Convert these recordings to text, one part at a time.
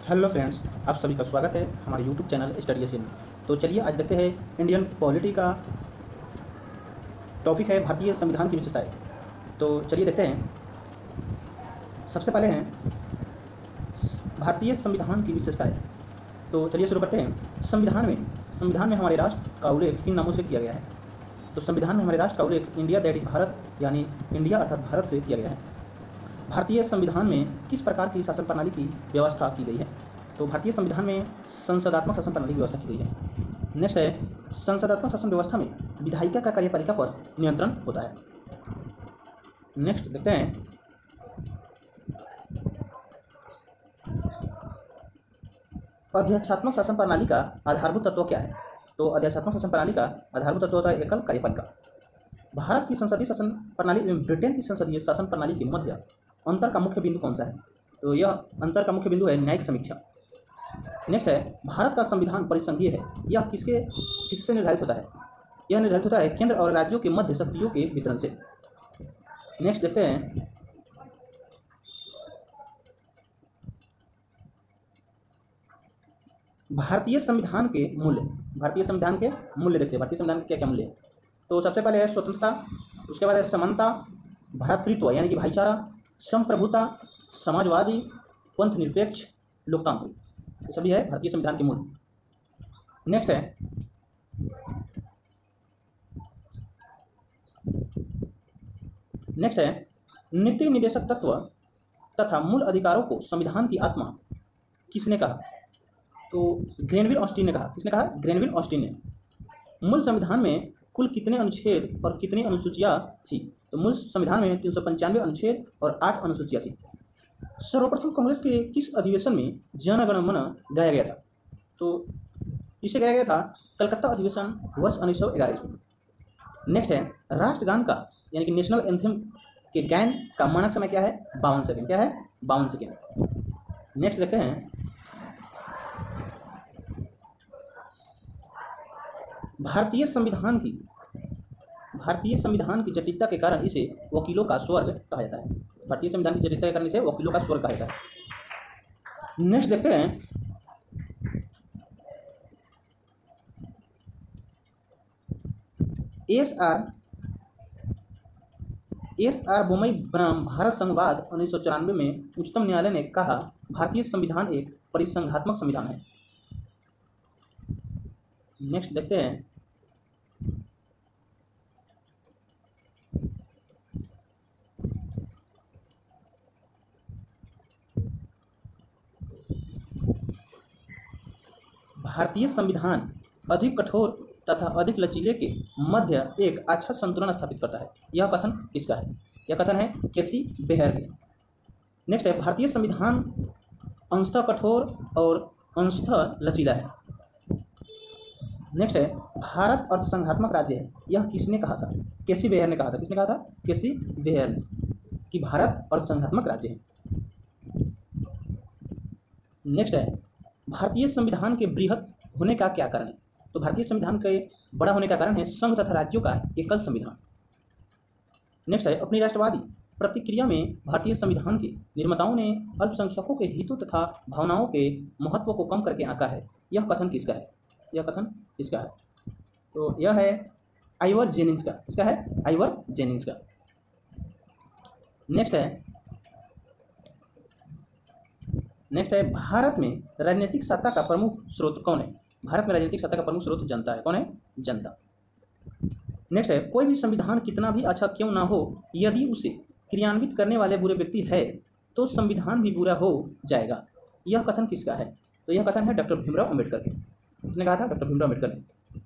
Hello friends, आप सभी का स्वागत है हमारे यूट्यूब चैनल स्टडी एशियन में। तो चलिए आज देखते हैं इंडियन पॉलिटी का टॉपिक है भारतीय संविधान की विशेषताएं। तो चलिए देखते हैं। सबसे पहले हैं भारतीय संविधान की विशेषताएं। तो चलिए शुरू करते हैं। संविधान में हमारे राष्ट्र का उल्लेख किन नामों से किया गया है? तो संविधान में हमारे राष्ट्र का उल्लेख इंडिया दैट इज भारत यानी इंडिया अर्थात भारत से किया गया है। भारतीय संविधान में किस प्रकार की शासन प्रणाली की व्यवस्था की गई है? तो भारतीय संविधान में संसदात्मक शासन प्रणाली की व्यवस्था की गई है। नेक्स्ट है, संसदात्मक शासन व्यवस्था में विधायिका का कार्यपालिका पर नियंत्रण होता है। नेक्स्ट देखते हैं, अध्यक्षात्मक शासन प्रणाली का आधारभूत तत्व क्या है? तो अध्यक्षात्मक शासन प्रणाली का आधारभूत तत्व होता है एकल कार्यपालिका। भारत की संसदीय शासन प्रणाली एवं ब्रिटेन की संसदीय शासन प्रणाली के मध्य अंतर का मुख्य बिंदु कौन सा है? तो यह अंतर का मुख्य बिंदु है न्यायिक समीक्षा। नेक्स्ट है, भारत का संविधान परिसंघीय है, यह किससे निर्धारित होता है? यह निर्धारित होता है केंद्र और राज्यों के मध्य शक्तियों के वितरण से। नेक्स्ट देखते हैं, भारतीय संविधान के मूल्य। भारतीय संविधान के मूल्य देखते हैं। भारतीय संविधान के क्या क्या मूल्य है? तो सबसे पहले है स्वतंत्रता, उसके बाद है समानता, भ्रातृत्व यानी कि भाईचारा, संप्रभुता, समाजवादी, पंथ निरपेक्ष, लोकतांत्रिक, ये सभी है भारतीय संविधान के मूल। नेक्स्ट है नीति निदेशक तत्व तथा मूल अधिकारों को संविधान की आत्मा किसने कहा? तो ग्रेनविल ऑस्टिन ने कहा। किसने कहा? ग्रेनविल ऑस्टिन ने। मूल संविधान में कुल कितने अनुच्छेद और कितनी अनुसूचियां थी? तो मूल संविधान में 395 अनुच्छेद और 8 अनुसूचियां थी। सर्वप्रथम कांग्रेस के किस अधिवेशन में जन गण मन गाया गया था? तो इसे गाया गया था कलकत्ता अधिवेशन वर्ष 1911 में। नेक्स्ट है, राष्ट्रगान का यानी कि नेशनल एंथम के गायन का मानक समय क्या है? 52 सेकेंड। क्या है? 52 सेकेंड। नेक्स्ट देखते हैं, भारतीय संविधान की जटिलता के कारण इसे वकीलों का स्वर्ग कहा जाता है। भारतीय संविधान की जटिलता के कारण इसे वकीलों का स्वर्ग कहा जाता है। नेक्स्ट देखते हैं, एस आर बोमई बनाम भारत संघवाद 1994 में उच्चतम न्यायालय ने कहा भारतीय संविधान एक परिसंघात्मक संविधान है। नेक्स्ट देखते हैं, भारतीय संविधान अधिक कठोर तथा अधिक लचीले के मध्य एक अच्छा संतुलन स्थापित करता है। यह कथन किसका है? यह कथन है केसी बेहर के। नेक्स्ट है, भारतीय संविधान अंशतः कठोर और अंशतः लचीला है। नेक्स्ट है, भारत अर्थसंघात्मक राज्य है, यह किसने कहा था? केसी बेहर ने कहा था। किसने कहा था? केसी बेहर ने, कि भारत अर्थसंघात्मक राज्य है। नेक्स्ट है, भारतीय संविधान के बृहत होने का क्या कारण है? तो भारतीय संविधान के बड़ा होने का कारण है संघ तथा राज्यों का एकल संविधान। नेक्स्ट है, अपनी राष्ट्रवादी प्रतिक्रिया में भारतीय संविधान के निर्माताओं ने अल्पसंख्यकों के हितों तथा भावनाओं के महत्व को कम करके आंका है। यह कथन किसका है? यह कथन किसका है? तो यह है आइवर जेनिंग्स का। इसका है आइवर जेनिंग्स का। नेक्स्ट है, भारत में राजनीतिक सत्ता का प्रमुख स्रोत कौन है? भारत में राजनीतिक सत्ता का प्रमुख स्रोत जनता है। कौन है? जनता। नेक्स्ट है, कोई भी संविधान कितना भी अच्छा क्यों ना हो, यदि उसे क्रियान्वित करने वाले बुरे व्यक्ति है तो संविधान भी बुरा हो जाएगा। यह कथन किसका है? तो यह कथन है डॉक्टर भीमराव अम्बेडकर के। किसने कहा था? डॉक्टर भीमराव अम्बेडकर ने।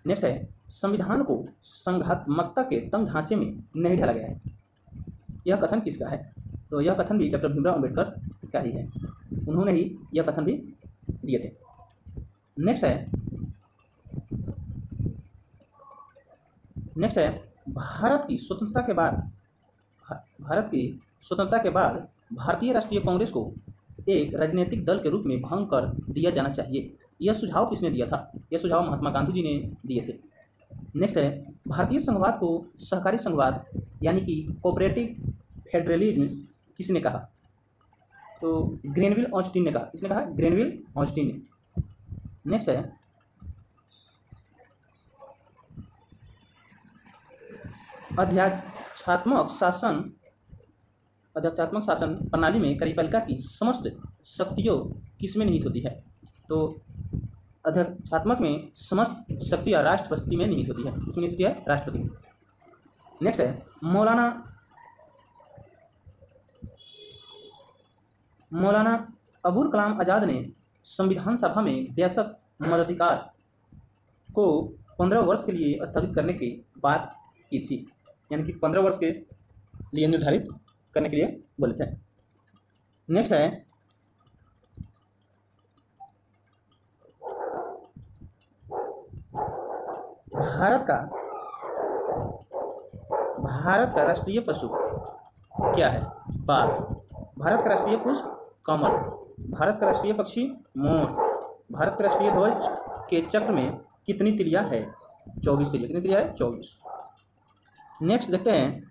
नेक्स्ट है, संविधान को संघात्मकता के तंग ढांचे में नहीं ढाला गया है। यह कथन किसका है? तो यह कथन भी डॉक्टर भीमराव अम्बेडकर का ही है। उन्होंने ही यह कथन भी दिए थे। नेक्स्ट है, भारत की स्वतंत्रता के बाद भारतीय राष्ट्रीय कांग्रेस को एक राजनीतिक दल के रूप में भंग कर दिया जाना चाहिए। यह सुझाव किसने दिया था? यह सुझाव महात्मा गांधी जी ने दिए थे। नेक्स्ट है, भारतीय संघवाद को सहकारी संघवाद यानी कि कोऑपरेटिव फेडरलिज्म किसने कहा? तो ग्रेनविल ऑस्टिन ने कहा, किसने कहा? ग्रेनविल ऑस्टिन ने। नेक्स्ट है अध्यात्मात्मक शासन प्रणाली में कार्यपालिका की समस्त शक्तियों किसमें निहित होती है? तो अध्यात्मात्मक में समस्त शक्तियाँ राष्ट्रपति में निहित होती है। किसमें निहित होती है? राष्ट्रपति में। नेक्स्ट है मौलाना अबुल कलाम आज़ाद ने संविधान सभा में वयस्क मताधिकार को 15 वर्ष के लिए स्थगित करने की बात की थी, यानी कि 15 वर्ष के लिए निर्धारित करने के लिए बोले थे। नेक्स्ट है भारत का राष्ट्रीय पशु क्या है? बाघ। भारत का राष्ट्रीय पुष्प कमल। भारत का राष्ट्रीय पक्षी मोर। भारत का राष्ट्रीय ध्वज के चक्र में कितनी तिलियां है? 24 तिलियां। कितनी तिलियां है? 24। नेक्स्ट देखते हैं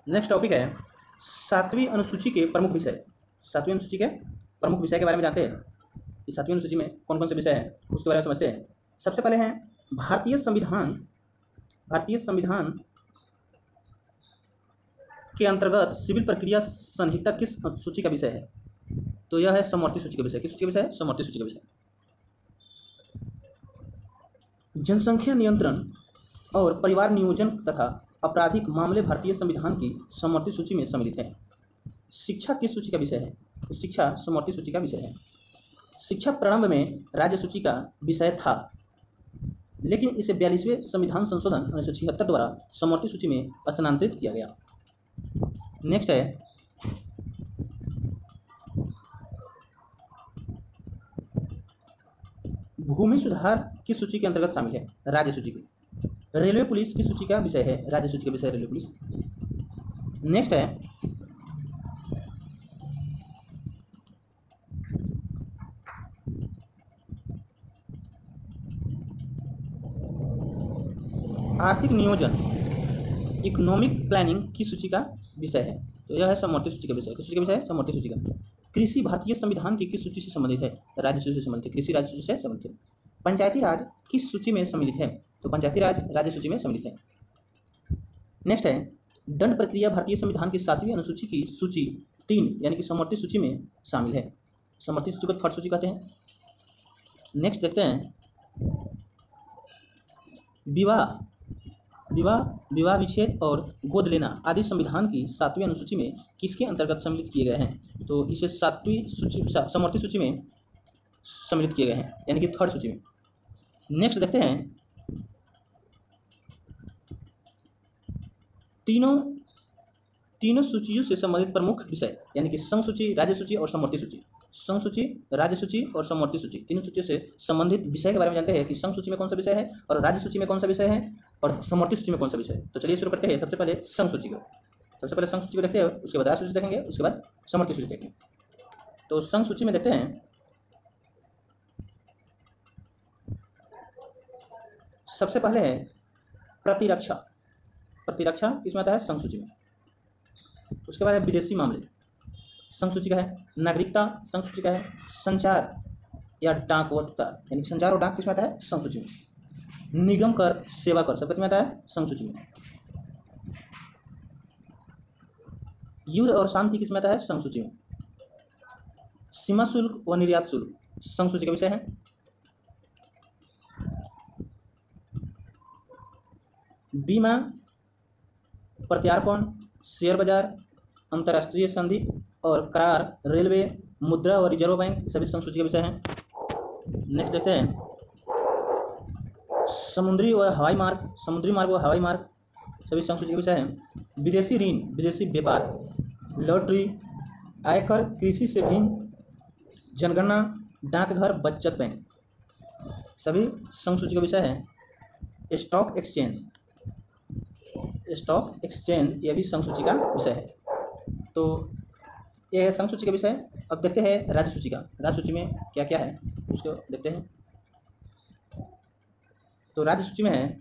नेक्स्ट टॉपिक है 7वीं अनुसूची के प्रमुख विषय। 7वीं अनुसूची के प्रमुख विषय के बारे में जानते हैं कि 7वीं अनुसूची में कौन कौन से विषय हैं, उसके बारे में समझते हैं। सबसे पहले हैं भारतीय संविधान के अंतर्गत सिविल प्रक्रिया संहिता किस सूची का विषय है? तो यह है समवर्ती सूची का विषय। किस सूची का विषय है? समवर्ती सूची का विषय। जनसंख्या नियंत्रण और परिवार नियोजन तथा आपराधिक मामले भारतीय संविधान की समवर्ती सूची में सम्मिलित है। शिक्षा किस सूची का विषय है? तो शिक्षा समवर्ती सूची का विषय है। शिक्षा प्रारंभ में राज्य सूची का विषय था, लेकिन इसे 42वें संविधान संशोधन 1976 द्वारा समवर्ती सूची में स्थानांतरित किया गया। नेक्स्ट है भूमि सुधार किस सूची के अंतर्गत शामिल है? राज्य सूची की। रेलवे पुलिस किस सूची का विषय है? राज्य सूची का विषय रेलवे पुलिस। नेक्स्ट है आर्थिक नियोजन इकोनॉमिक प्लानिंग किस सूची का विषय है? तो यह है समवर्ती सूची का विषय। किस सूची का विषय है? समवर्ती सूची का। कृषि भारतीय संविधान की किस सूची से संबंधित है? राज्य सूची से संबंधित है। कृषि राज्य सूची से संबंधित है। पंचायती राज किस सूची में सम्मिलित है? तो पंचायती राज राज्य सूची में सम्मिलित है। नेक्स्ट है दंड प्रक्रिया भारतीय संविधान की 7वीं अनुसूची की सूची 3 यानी कि समवर्ती सूची में शामिल है। समवर्ती सूची को थर्ड सूची कहते हैं। नेक्स्ट देखते हैं विवाह विच्छेद और गोद लेना आदि संविधान की 7वीं अनुसूची में किसके अंतर्गत सम्मिलित किए गए हैं? तो इसे 7वीं सूची समवर्ती सूची में सम्मिलित किए गए हैं, यानी कि थर्ड सूची में। नेक्स्ट देखते हैं तीनों सूचियों से संबंधित प्रमुख विषय, यानी कि संघ सूची, राज्य सूची और समवर्ती सूची। संघ सूची, राज्य सूची और समवर्ती सूची, तीनों सूची से संबंधित विषय के बारे में जानते हैं कि संघ सूची में कौन सा विषय है और राज्य सूची में कौन सा विषय है और समवर्ती सूची में कौन सा विषय है। तो चलिए शुरू करते हैं। सबसे पहले संघ सूची को देखते हैं, उसके बाद राज्य सूची देखेंगे, उसके बाद समवर्ती सूची देखेंगे। तो संघ सूची में देखते हैं सबसे पहले है प्रतिरक्षा किसमें आता है? संघ सूची में। उसके बाद है विदेशी मामले, संघ सूची का है। नागरिकता संघ सूची का है। संचार या डाक यानी संचार और डाक किसमें आता है? संघ सूची में। निगम कर, सेवा कर सब किसमें आता है? संघ सूची में। युद्ध और शांति किसमें आता है? संघ सूची में। सीमा शुल्क व निर्यात शुल्क संघ सूची का विषय है। बीमा, प्रत्यार्पण, शेयर बाजार, अंतर्राष्ट्रीय संधि और करार, रेलवे, मुद्रा और रिजर्व बैंक सभी संघ सूची के विषय हैं। नेक्स्ट देखते हैं समुद्री मार्ग व हवाई मार्ग सभी संघ सूची के विषय हैं। विदेशी ऋण, विदेशी व्यापार, लॉटरी, आयकर, कृषि से भिन्न, जनगणना, डाकघर, बचत बैंक सभी संघ सूची का विषय है। स्टॉक एक्सचेंज यह भी संघ सूची का विषय है। तो यह है संघ सूची का विषय। अब देखते हैं राज्य सूची का। राज्य सूची में क्या क्या है उसको देखते हैं। तो राज्य सूची में है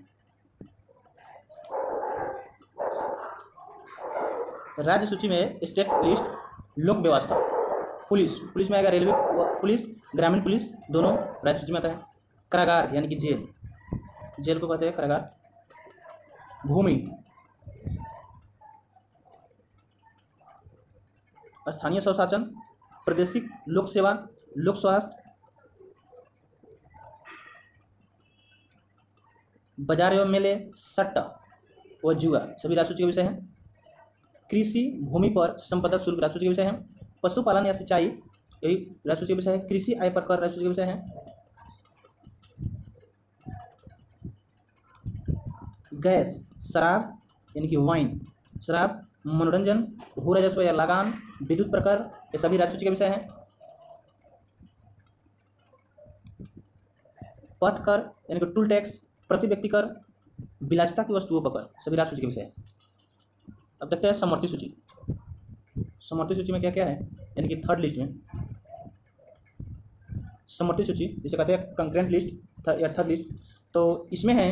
राज्य सूची में स्टेट लिस्ट, लोक व्यवस्था, पुलिस, पुलिस में आएगा रेलवे पुलिस, ग्रामीण पुलिस, दोनों राज्य सूची में आता है। कारागार यानी कि जेल, जेल को कहते हैं कारागार। भूमि, स्थानीय स्वशासन, प्रादेशिक लोक सेवा, लोक स्वास्थ्य, बाजार एवं मेले, सट्टा व जुआ सभी राज्य सूची के विषय हैं। कृषि भूमि पर संपदा शुल्क राज्य सूची के विषय हैं। पशुपालन या सिंचाई यही राज्य सूची के विषय है। कृषि आय पर कर राज्य सूची के विषय हैं। गैस, शराब यानी कि वाइन, शराब, मनोरंजन, भू राजस्व या लगान, विद्युत प्रकर ये सभी राज्य सूची के विषय हैं। पथ कर यानी कि टूल टैक्स, प्रति व्यक्ति कर, विलासिता की वस्तुओं पर कर सभी राज्य सूची के विषय है। अब देखते हैं समवर्ती सूची। समवर्ती सूची में क्या क्या है, यानी कि थर्ड लिस्ट में समवर्ती सूची जिसे कहते हैं कंकरेंट लिस्ट या थर्ड लिस्ट। तो इसमें है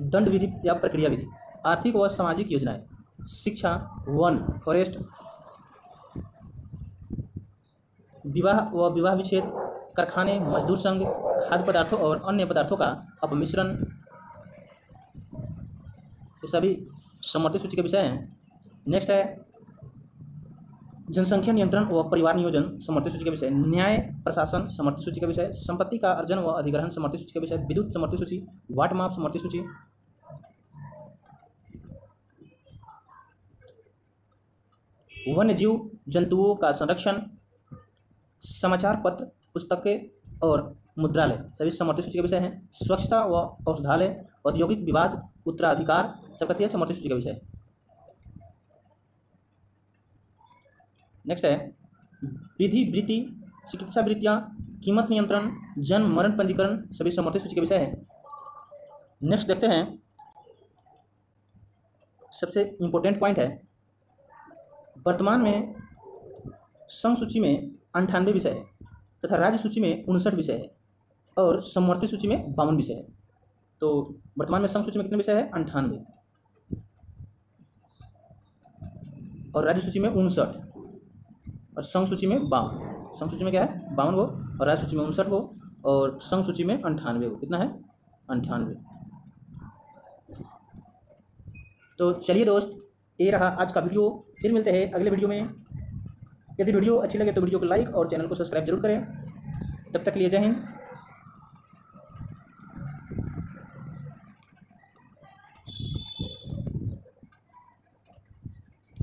दंड विधि या प्रक्रिया विधि, आर्थिक व सामाजिक योजनाएं, शिक्षा, वन, फॉरेस्ट, विवाह व विवाह विच्छेद, कारखाने, मजदूर संघ, खाद्य पदार्थों और अन्य पदार्थों का अपमिश्रण, ये सभी समवर्ती सूची के विषय हैं। नेक्स्ट है जनसंख्या नियंत्रण व परिवार नियोजन समवर्ती सूची के विषय। न्याय प्रशासन समवर्ती सूची के विषय। संपत्ति का अर्जन व अधिग्रहण समवर्ती सूची के विषय। विद्युत समवर्ती सूची। वाट माप समवर्ती सूची। वन्य जीव जंतुओं का संरक्षण, समाचार पत्र, पुस्तकें और मुद्रालय सभी समवर्ती सूची के विषय हैं। स्वच्छता व औषधालय, औद्योगिक विवाद, उत्तराधिकार सब कहती है समवर्ती सूची का विषय। नेक्स्ट है विधि वृत्ति, चिकित्सा वृत्तियाँ, कीमत नियंत्रण, जन्म मरण पंजीकरण सभी समवर्ती सूची के विषय है। नेक्स्ट देखते हैं सबसे इम्पोर्टेंट पॉइंट है, वर्तमान में संघ सूची में 98 विषय है तथा राज्य सूची में 59 विषय है और समवर्ती सूची में 52 विषय है। तो वर्तमान में संघ सूची में कितने विषय है, 98 और राज्य सूची में 59 और संघ सूची में 52। संघ सूची में क्या है 52 गो और राज्य सूची में 59 गो और संघ सूची में 98 गो। कितना है 98। तो चलिए दोस्त, ये रहा आज का वीडियो। फिर मिलते हैं अगले वीडियो में। यदि वीडियो अच्छी लगे तो वीडियो को लाइक और चैनल को सब्सक्राइब जरूर करें। तब तक के लिए जय हिंद।